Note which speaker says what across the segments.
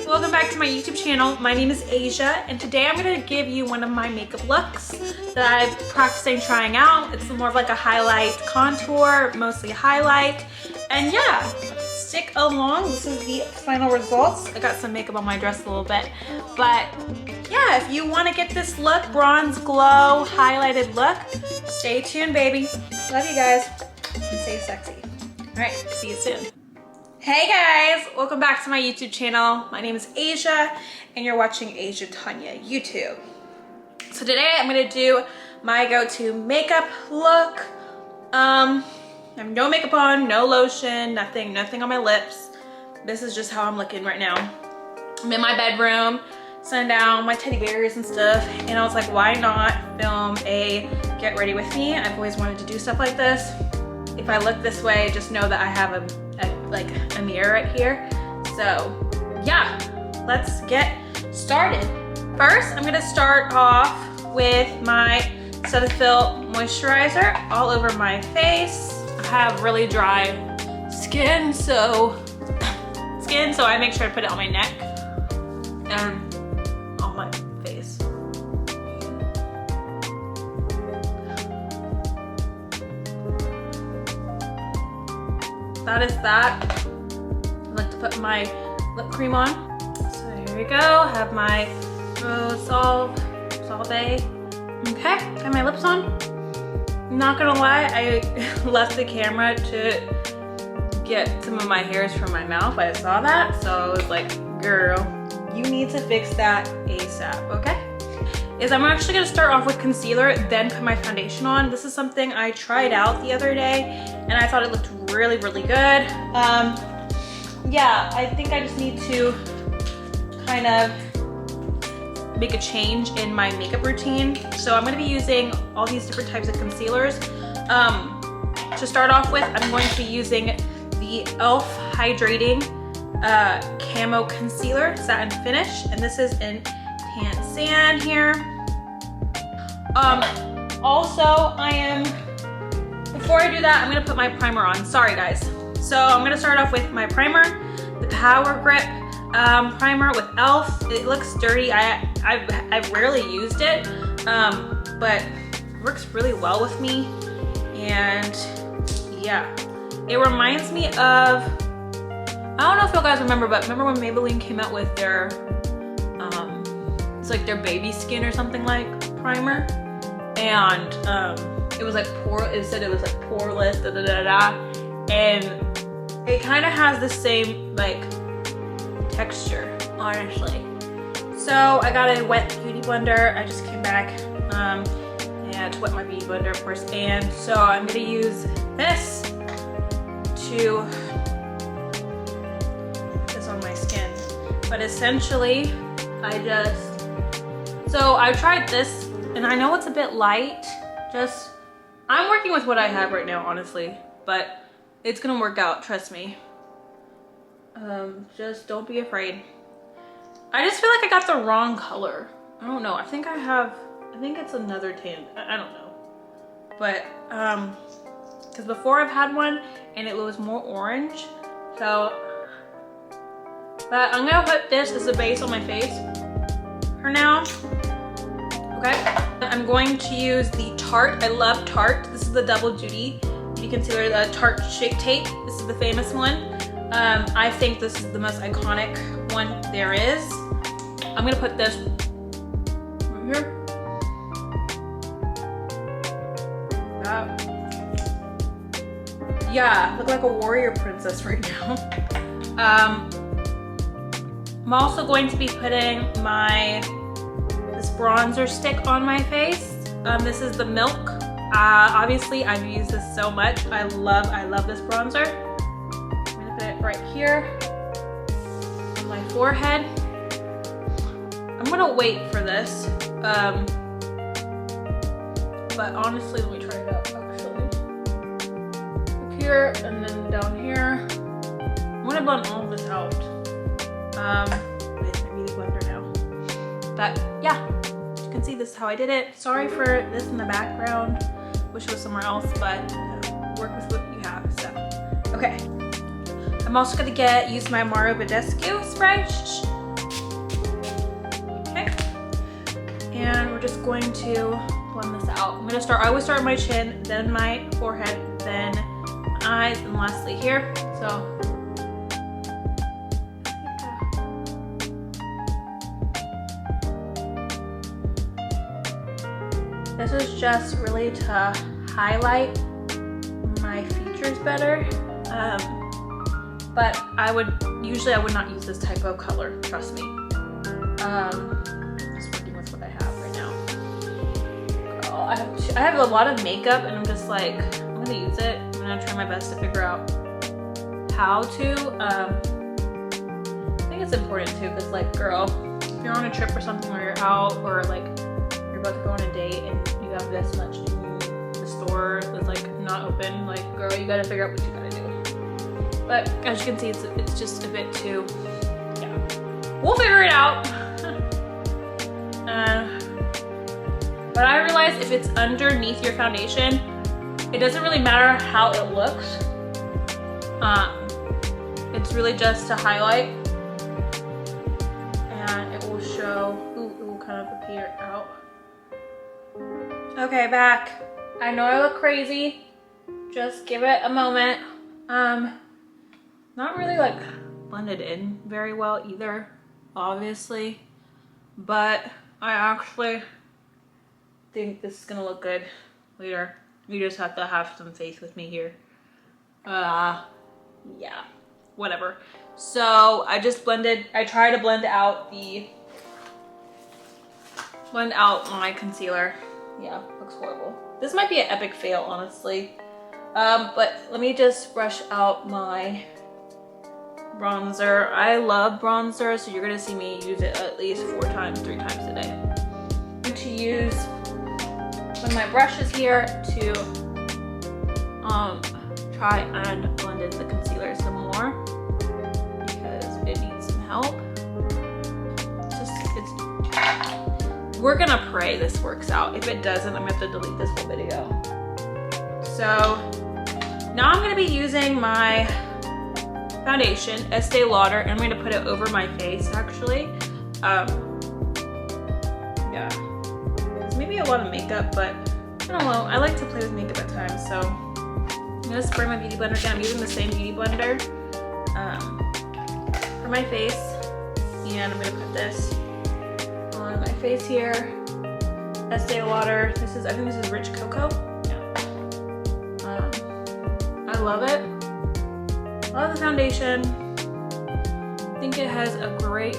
Speaker 1: Welcome back to my YouTube channel. My name is Asia, and today I'm going to give you one of my makeup looks that I've practicing trying out. It's more of like a highlight contour, mostly highlight. And yeah, stick along. This is the final results. I got some makeup on my dress a little bit, but yeah, if you want to get this look, bronze glow highlighted look, stay tuned, baby. Love you guys, and stay sexy. All right, see you soon. Hey guys, welcome back to my YouTube channel. My name is Asia and you're watching Asia Tanya YouTube. So today I'm gonna do my go-to makeup look. I have no makeup on, no lotion, nothing on my lips. This is just how I'm looking right now. I'm in my bedroom, sunning down my teddy bears and stuff, and I was like, why not film a get ready with me? I've always wanted to do stuff like this. If I look this way, just know that I have a mirror right here. So yeah, let's get started. First, I'm gonna start off with my Cetaphil moisturizer all over my face. I have really dry skin, so I make sure I put it on my neck and on my face. That is that. I like to put my lip cream on. So here we go. I have my Rose Solvay. Okay, got my lips on. I'm not gonna lie, I left the camera to get some of my hairs from my mouth. I saw that, so I was like, girl, you need to fix that ASAP, okay? I'm actually gonna start off with concealer, then put my foundation on. This is something I tried out the other day, and I thought it looked really, really good. Yeah, I think I just need to kind of make a change in my makeup routine. So I'm gonna be using all these different types of concealers. To start off with, I'm going to be using the e.l.f. Hydrating Camo Concealer Satin Finish, and this is in Tan Sand here. Also, before I do that, I'm gonna put my primer on. Sorry guys. So I'm gonna start off with my primer, the Power Grip primer with e.l.f. It looks dirty. I've rarely used it, but it works really well with me. And yeah, it reminds me of, I don't know if you guys remember, but remember when Maybelline came out with their, it's like their baby skin or something like primer, and it was like it said it was like poreless, and it kind of has the same like texture, honestly. So I got a wet beauty blender. I just came back to wet my beauty blender, of course, and so I'm gonna use this to this on my skin. But essentially, I tried this, and I know it's a bit light. I'm working with what I have right now, honestly, but it's gonna work out, trust me. Just don't be afraid. I just feel like I got the wrong color. I don't know, I think it's another tan, I don't know. But, because before I've had one, and it was more orange, so. But I'm gonna put this as a base on my face for now. Okay, I'm going to use the Tarte. I love Tarte. This is the Double Duty Beauty Concealer, the Tarte Shape Tape. This is the famous one. I think this is the most iconic one there is. I'm gonna put this right here. Yeah, I look like a warrior princess right now. I'm also going to be putting this bronzer stick on my face. This is the Milk. Obviously, I've used this so much. I love this bronzer. I'm gonna put it right here on my forehead. I'm gonna wait for this. But honestly, let me try it out actually. Up here and then down here. I'm gonna blend all of this out. With my beauty blender now. But yeah, you can see this is how I did it. Sorry for this in the background. Wish it was somewhere else, but work with what you have. So okay. I'm also gonna use my Mario Badescu spray. Okay. And we're just going to blend this out. I'm gonna start, I always start with my chin, then my forehead, then eyes, and lastly here. So this is just really to highlight my features better. But usually I would not use this type of color, trust me. Just working with what I have right now. Girl, I have a lot of makeup and I'm just like, I'm gonna use it. I'm gonna try my best to figure out how to. I think it's important too, because like, girl, if you're on a trip or something where you're out or like you're about to go on a date and you have this much in the store that's like not open, like girl, you gotta figure out what you gotta do. But as you can see, it's just a bit too, yeah. We'll figure it out. But I realized if it's underneath your foundation, it doesn't really matter how it looks. It's really just to highlight. And it will show, ooh, it will kind of appear out. Okay, back. I know I look crazy. Just give it a moment. Not really like blended in very well either, obviously, but I actually think this is gonna look good later. You just have to have some faith with me here. Yeah, whatever. So I just I try to blend out my concealer. Yeah, looks horrible. This might be an epic fail, honestly. But let me just brush out my bronzer. I love bronzer, so you're gonna see me use it at least 3 times a day. I'm going to use one of my brushes here to try and blend in the concealer some more because it needs some help. We're gonna pray this works out. If it doesn't, I'm gonna have to delete this whole video. So now I'm gonna be using my foundation, Estee Lauder, and I'm going to put it over my face actually. Yeah, it's maybe a lot of makeup, but I don't know. I like to play with makeup at times, so I'm going to spray my beauty blender again. I'm using the same beauty blender for my face, and I'm going to put this on my face here. Estee Lauder. I think this is Rich Cocoa. Yeah. I love it. Love the foundation. I think it has a great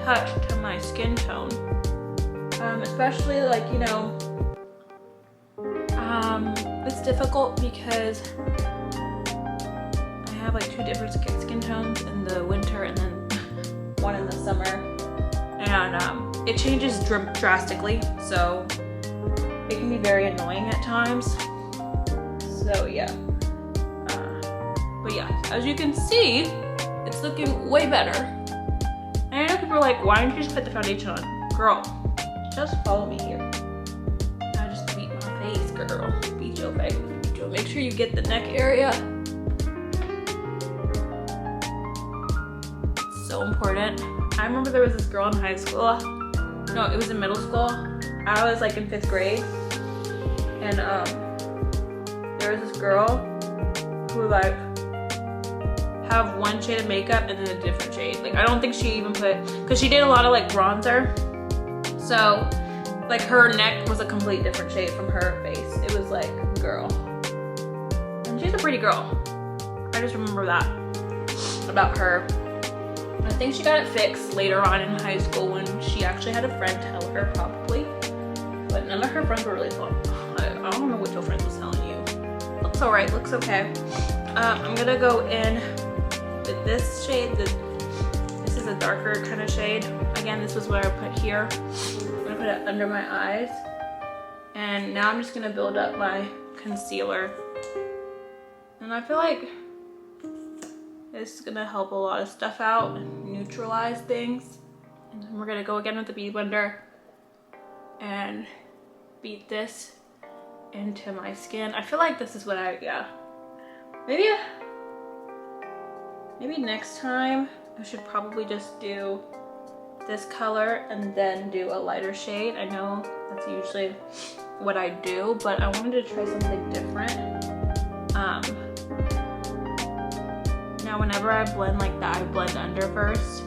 Speaker 1: touch to my skin tone. Especially like, you know, it's difficult because I have like 2 different skin tones in the winter and then one in the summer. And it changes drastically, so it can be very annoying at times. So yeah. But yeah, as you can see, it's looking way better. And I know people are like, why don't you just put the foundation on? Girl, just follow me here. I just beat my face, girl. Beat your face. Make sure you get the neck area. It's so important. I remember there was this girl in high school. No, it was in middle school. I was like in 5th grade. And there was this girl who like have one shade of makeup and then a different shade. Like I don't think she even put, because she did a lot of like bronzer. So like her neck was a complete different shade from her face. It was like, girl. And she's a pretty girl. I just remember that about her. I think she got it fixed later on in high school when she actually had a friend tell her probably. But none of her friends were really telling. I don't know what your friend was telling you. Looks alright, looks okay. I'm gonna go in with this shade. This is a darker kind of shade. Again, this was what I put here. I'm gonna put it under my eyes. And now I'm just gonna build up my concealer. And I feel like this is gonna help a lot of stuff out and neutralize things. And then we're gonna go again with the Beauty Blender and beat this into my skin. I feel like this is what maybe next time I should probably just do this color and then do a lighter shade. I know that's usually what I do, but I wanted to try something different. Now whenever I blend like that, I blend under first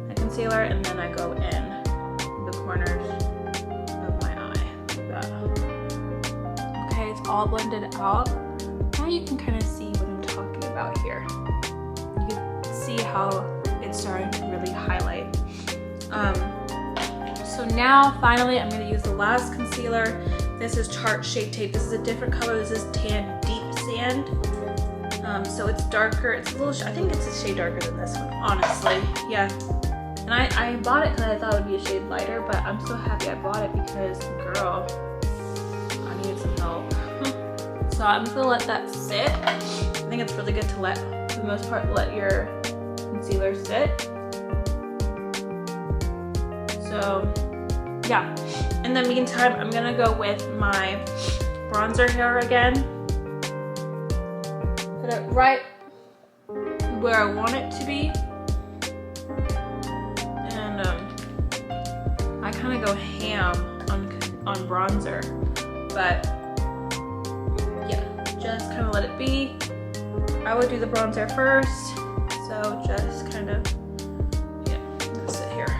Speaker 1: the concealer and then I go in the corners of my eye like that. Okay, it's all blended out. Now you can kind of see what I'm talking about here. You can see how it's starting to really highlight. So now finally I'm going to use the last concealer. This is Tarte Shape Tape. This is a different color. This is Tan Deep Sand. So it's darker. It's a little, I think it's a shade darker than this one, honestly. Yeah. And I bought it because I thought it would be a shade lighter, but I'm so happy I bought it because, girl, I needed some help. So I'm just gonna let that sit. I think it's really good to let, for the most part, let your concealer sit. So yeah, in the meantime, I'm gonna go with my bronzer here again. Put it right where I want it to be. And I kind of go ham on bronzer, but yeah, just kind of let it be. I would do the bronzer first, so just kind of, yeah, let's sit here.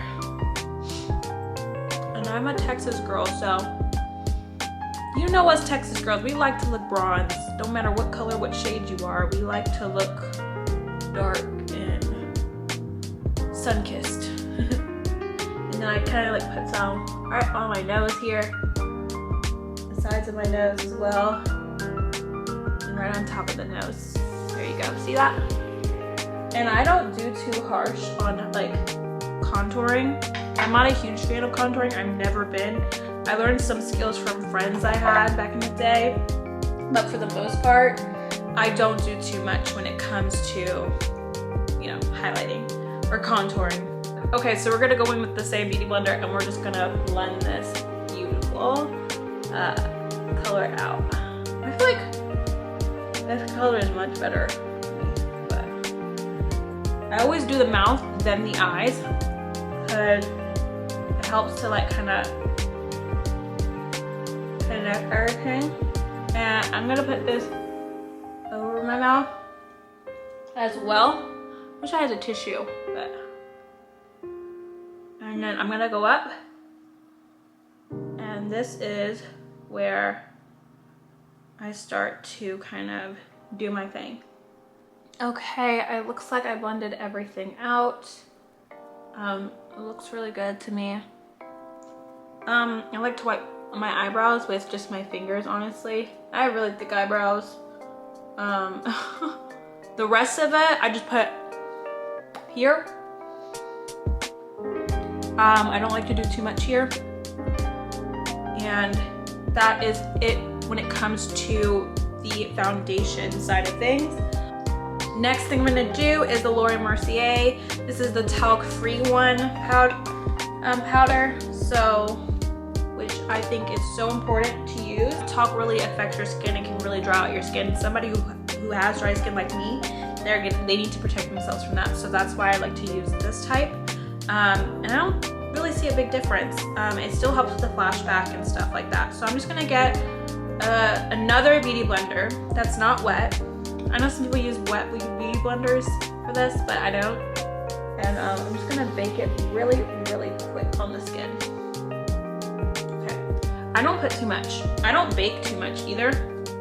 Speaker 1: And I'm a Texas girl, so you know us Texas girls, we like to look bronze. No matter what color, what shade you are, we like to look dark and sun-kissed. And then I kind of like put some right on my nose here, the sides of my nose as well, and right on top of the nose. There you go, see that? And I don't do too harsh on like contouring. I'm not a huge fan of contouring, I've never been. I learned some skills from friends I had back in the day, but for the most part, I don't do too much when it comes to, you know, highlighting or contouring. Okay, so we're gonna go in with the same Beauty Blender and we're just gonna blend this beautiful color out. I feel like this color is much better, but I always do the mouth, then the eyes, because it helps to like kind of connect everything. And I'm gonna put this over my mouth as well. Wish I had a tissue, but. And then I'm gonna go up. And this is where I start to kind of do my thing. Okay, it looks like I blended everything out. It looks really good to me. I like to wipe my eyebrows with just my fingers, honestly. I have really thick eyebrows. The rest of it, I just put here. I don't like to do too much here. And that is it when it comes to the foundation side of things. Next thing I'm gonna do is the Laura Mercier. This is the talc-free one powder. So, which I think is so important to use. Talc really affects your skin and can really dry out your skin. Somebody who has dry skin like me, they need to protect themselves from that. So that's why I like to use this type. And I don't really see a big difference. It still helps with the flashback and stuff like that. So I'm just gonna get another Beauty Blender that's not wet. I know some people use wet Beauty Blenders for this, but I don't. And I'm just gonna bake it really, really quick on the skin. I don't put too much. I don't bake too much either.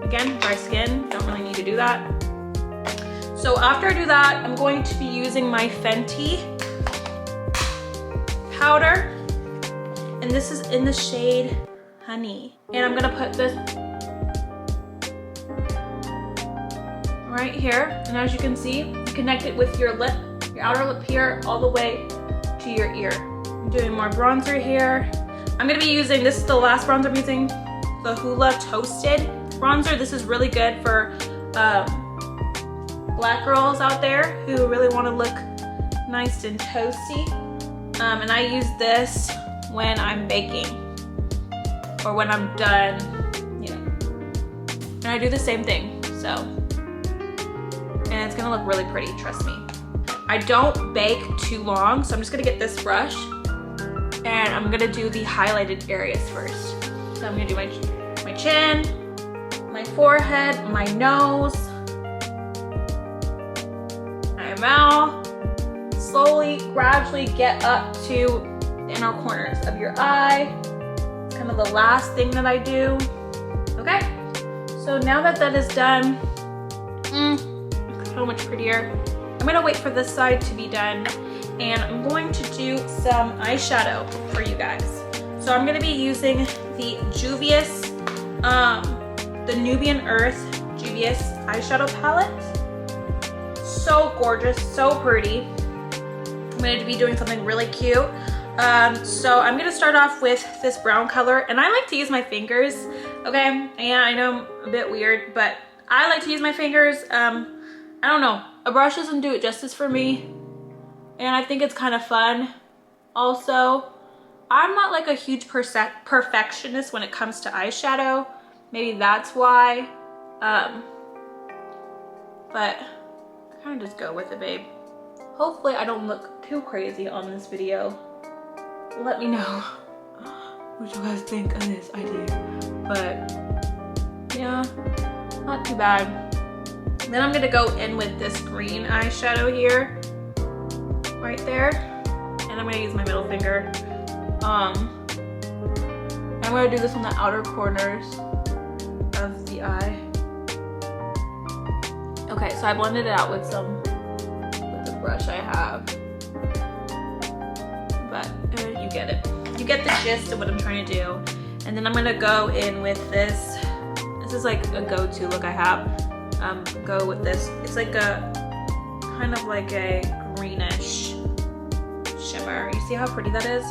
Speaker 1: Again, dry skin, don't really need to do that. So after I do that, I'm going to be using my Fenty powder. And this is in the shade Honey. And I'm gonna put this right here. And as you can see, you connect it with your your outer lip here, all the way to your ear. I'm doing more bronzer here. I'm gonna be using, this is the last bronzer I'm using, the Hoola Toasted bronzer. This is really good for black girls out there who really wanna look nice and toasty. And I use this when I'm baking or when I'm done, you know. And I do the same thing, so. And it's gonna look really pretty, trust me. I don't bake too long, so I'm just gonna get this brush and I'm gonna do the highlighted areas first. So I'm gonna do my chin, my forehead, my nose, my mouth. Slowly, gradually get up to the inner corners of your eye. It's kind of the last thing that I do. Okay, so now that that is done, so much prettier. I'm gonna wait for this side to be done and I'm going to do some eyeshadow for you guys. So I'm gonna be using the Juvia's, the Nubian Earth Juvia's eyeshadow palette. So gorgeous, so pretty. I'm going to be doing something really cute. So I'm going to start off with this brown color, and I like to use my fingers, okay? Yeah, I know I'm a bit weird, but I like to use my fingers. I don't know, a brush doesn't do it justice for me, and I think it's kind of fun. Also, I'm not like a huge perfectionist when it comes to eyeshadow. Maybe that's why, but I kind of just go with it, babe. Hopefully I don't look too crazy on this video. Let me know what you guys think of this idea. But yeah, not too bad. Then I'm gonna go in with this green eyeshadow here, right there. And I'm gonna use my middle finger. I'm gonna do this on the outer corners of the eye. Okay, so I blended it out with the brush I have. But you get it. You get the gist of what I'm trying to do. And then I'm gonna go in with this. This is like a go-to look I have. Go with this. It's like a, kind of like a greenish shimmer. You see how pretty that is?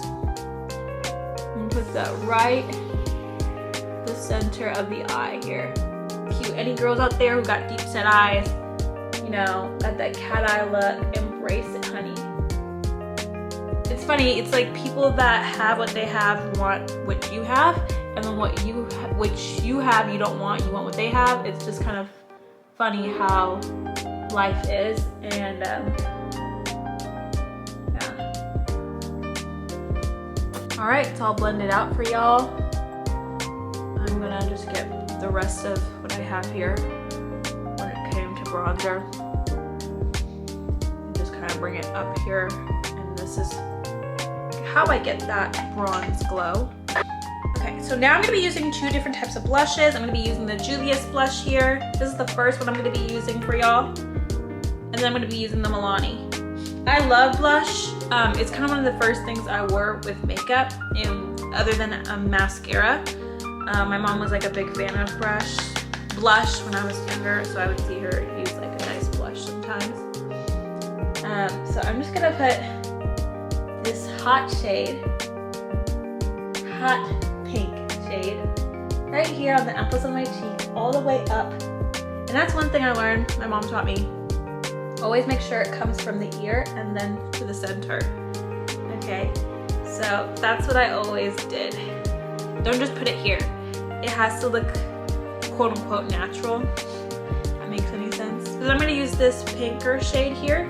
Speaker 1: And put that right the center of the eye here. Cute. Any girls out there who got deep set eyes, you know, got that cat eye look, embrace it, honey. It's funny, it's like people that have what they have want what you have, and then which you have you don't want, you want what they have. It's just kind of funny how life is, and yeah. All right, it's all blended out for y'all. I'm gonna just get the rest of what I have here when it came to bronzer. And just kind of bring it up here, and this is how I get that bronze glow. Okay, so now I'm gonna be using two different types of blushes. I'm gonna be using the Juvia's blush here. This is the first one I'm gonna be using for y'all. And then I'm gonna be using the Milani. I love blush. It's kind of one of the first things I wore with makeup, other than a mascara. My mom was like a big fan of blush when I was younger, so I would see her use like a nice blush sometimes. So I'm just gonna put this hot pink shade right here on the apples of my cheek, all the way up. And that's one thing I learned, my mom taught me. Always make sure it comes from the ear and then to the center. Okay, so that's what I always did. Don't just put it here. It has to look quote unquote natural. If that makes any sense. So I'm gonna use this pinker shade here,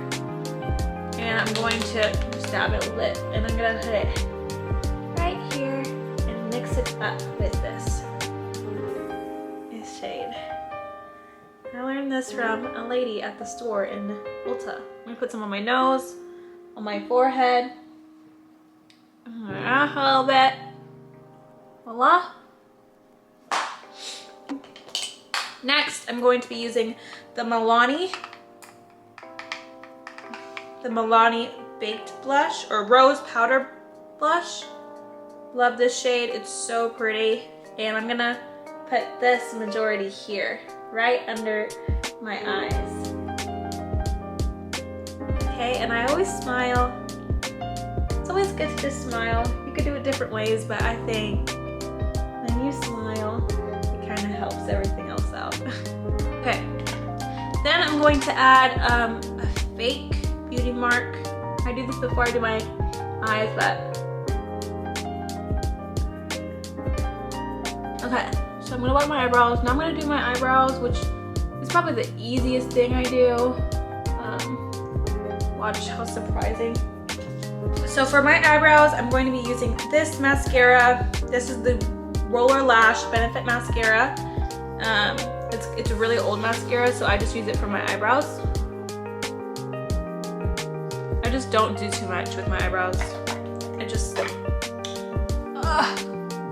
Speaker 1: and I'm going to just dab it a little, and I'm gonna put it right here and mix it up with this shade. I learned this from a lady at the store in Ulta. I'm gonna put some on my nose, on my forehead, a little bit. Voila. Next, I'm going to be using the Milani Baked Blush, or Rose Powder Blush. Love this shade, it's so pretty. And I'm gonna put this majority here, right under my eyes. okay? And I always smile. It's always good to just smile. You could do it different ways, but I think when you smile, it kind of helps everything else out. Okay, then I'm going to add a fake beauty mark. I do this before I do my eyes, but okay. So I'm gonna wet my eyebrows. Now I'm gonna do my eyebrows, which is probably the easiest thing I do. Watch how surprising. So for my eyebrows, I'm going to be using this mascara. This is the Roller Lash Benefit Mascara. It's a really old mascara, so I just use it for my eyebrows. I just don't do too much with my eyebrows. I just,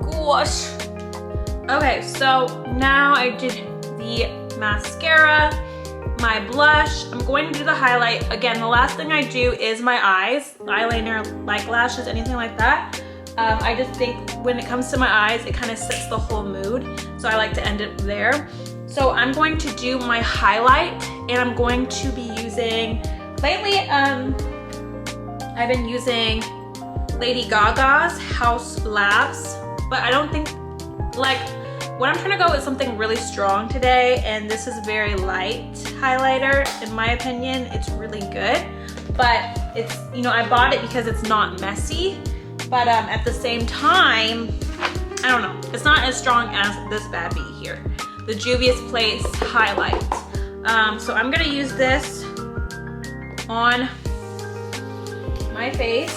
Speaker 1: gosh. Okay, so now I did the mascara, my blush. I'm going to do the highlight. Again, the last thing I do is my eyes, eyeliner, like lashes, anything like that. I just think when it comes to my eyes, it kind of sets the whole mood. So I like to end it there. So I'm going to do my highlight, and I'm going to be using, lately, I've been using Lady Gaga's House Labs, but I don't think, like, what I'm trying to go is something really strong today, and this is very light highlighter. In my opinion, it's really good, but it's, you know, I bought it because it's not messy, but at the same time, I don't know, it's not as strong as this bad bee here, the Juvia's Place highlight. So I'm gonna use this on my face.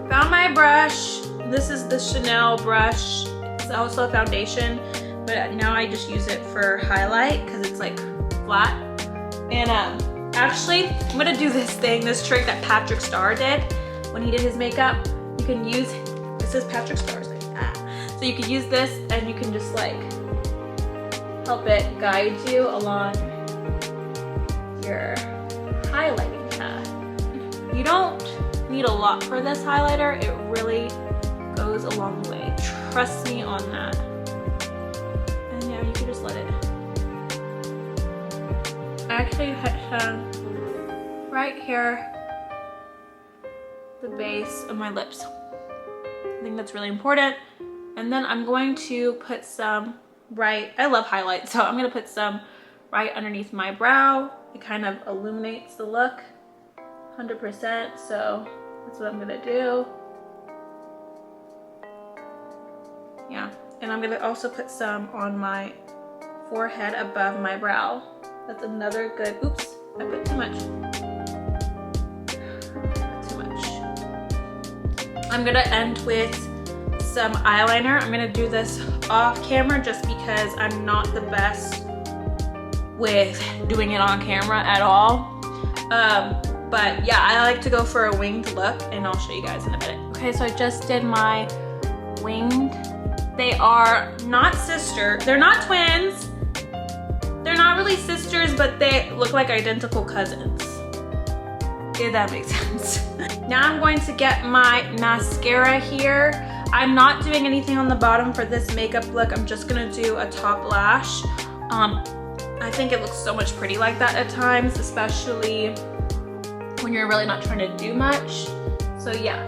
Speaker 1: Found my brush. This is the Chanel brush. It's also a foundation, but now I just use it for highlight because it's like flat. And actually, I'm gonna do this trick that Patrick Starr did when he did his makeup. You can use, this is Patrick Starr's like that. So you can use this and you can just like help it guide you along your highlighting path. You don't need a lot for this highlighter. It really goes a long way. Trust me on that. And yeah, you can just let it. I actually put some right here, the base of my lips. I think that's really important. And then I'm going to put some right, I love highlights, so I'm gonna put some right underneath my brow. It kind of illuminates the look 100%, so that's what I'm gonna do. Yeah, and I'm gonna also put some on my forehead above my brow. That's another good, oops, I put too much. Too much. I'm gonna end with some eyeliner. I'm gonna do this off camera just because I'm not the best with doing it on camera at all. But yeah, I like to go for a winged look, and I'll show you guys in a minute. Okay, so I just did my winged. They are not they're not twins. They're not really sisters, but they look like identical cousins. If that makes sense. Now I'm going to get my mascara here. I'm not doing anything on the bottom for this makeup look. I'm just gonna do a top lash. I think it looks so much pretty like that at times, especially when you're really not trying to do much. So yeah,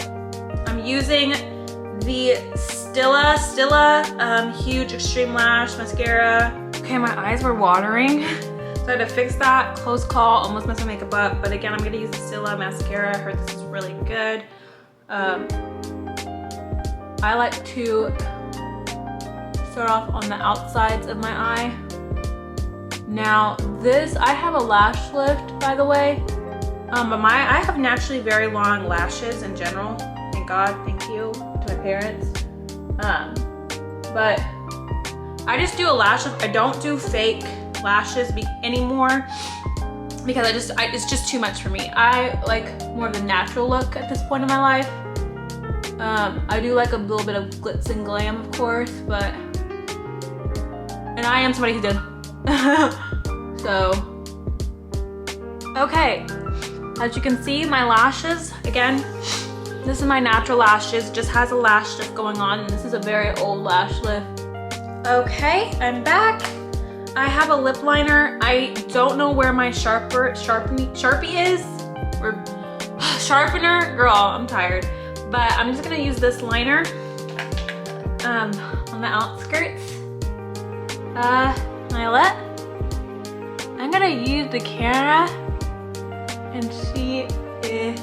Speaker 1: I'm using the Stila Huge Extreme Lash Mascara. Okay, my eyes were watering, so I had to fix that. Close call, almost messed my makeup up. But again, I'm gonna use the Stila Mascara. I heard this is really good. I like to start off on the outsides of my eye. Now this, I have a lash lift, by the way. But I have naturally very long lashes in general. Thank God, thank you to my parents. But I just do a lash lift. I don't do fake lashes anymore because it's just too much for me. I like more of the natural look at this point in my life. I do like a little bit of glitz and glam, of course, but, and I am somebody who does. So, okay. As you can see, my lashes, again, this is my natural lashes, just has a lash lift going on, and this is a very old lash lift. Okay, I'm back. I have a lip liner. I don't know where my Sharpie is, or sharpener, girl, I'm tired. But I'm just gonna use this liner on the outskirts. Violet. I'm gonna use the camera and see if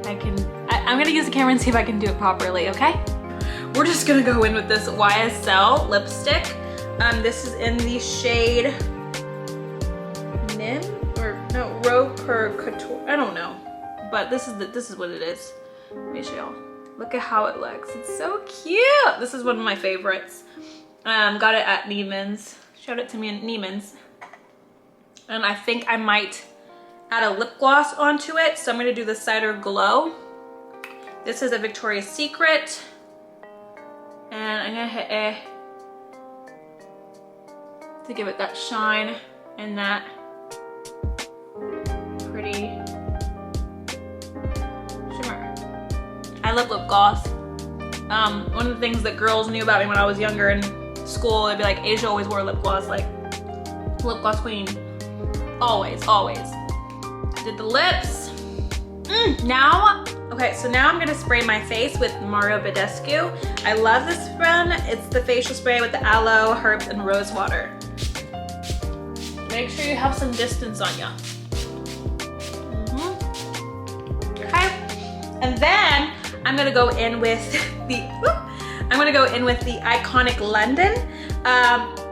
Speaker 1: I can, I'm gonna use the camera and see if I can do it properly, okay? We're just gonna go in with this YSL lipstick. This is in the shade Nim or no, Rope or Couture. I don't know, but this is what it is. Let me show y'all. Look at how it looks. It's so cute. This is one of my favorites. Got it at Neiman's. Showed it to me at Neiman's. And I think I might add a lip gloss onto it. So I'm gonna do the Cider Glow. This is a Victoria's Secret. And I'm gonna hit A to give it that shine and that pretty shimmer. I love lip gloss. One of the things that girls knew about me when I was younger in school, they'd be like, Asia always wore lip gloss, like lip gloss queen. Always, always. Did the lips. Now, okay, so now I'm gonna spray my face with Mario Badescu. I love this one. It's the facial spray with the aloe, herbs, and rose water. Make sure you have some distance on ya. Okay, and then I'm gonna go in with the, Iconic London.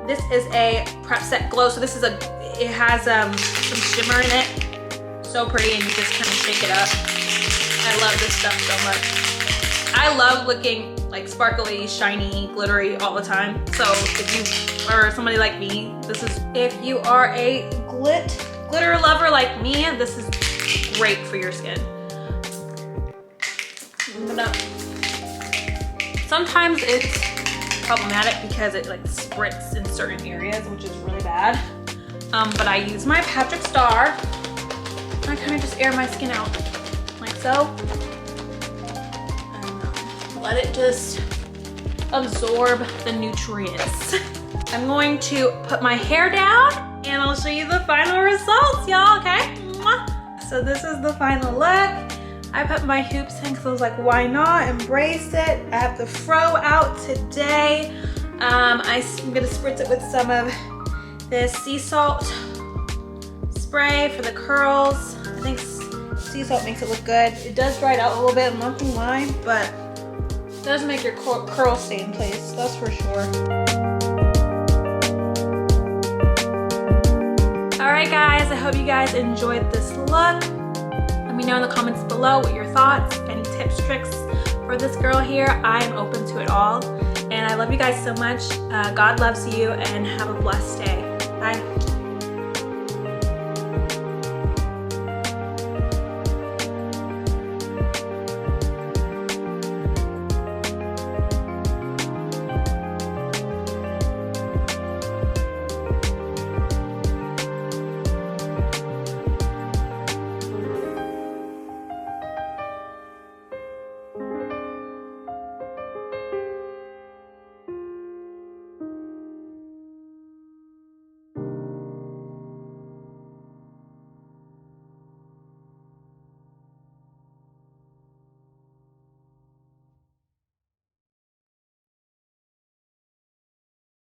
Speaker 1: This is a Prep Set Glow. So this is it has some shimmer in it. So pretty, and you just kind of shake it up. I love this stuff so much. I love looking like sparkly, shiny, glittery all the time. So if you are somebody like me, if you are a glitter lover like me, this is great for your skin. Sometimes it's problematic because it like spritz in certain areas, which is really bad. But I use my Patrick Star. I kind of just air my skin out like so. And let it just absorb the nutrients. I'm going to put my hair down and I'll show you the final results, y'all, okay? So this is the final look. I put my hoops in because I was like, why not? Embrace it. I have the fro out today. I'm gonna spritz it with some of this sea salt spray for the curls. I think sea salt makes it look good. It does dry it out a little bit, I'm not gonna lie, but it does make your curls stay in place, that's for sure. All right, guys, I hope you guys enjoyed this look. Let me know in the comments below what your thoughts, any tips, tricks for this girl here. I am open to it all. And I love you guys so much. God loves you, and have a blessed day. Bye.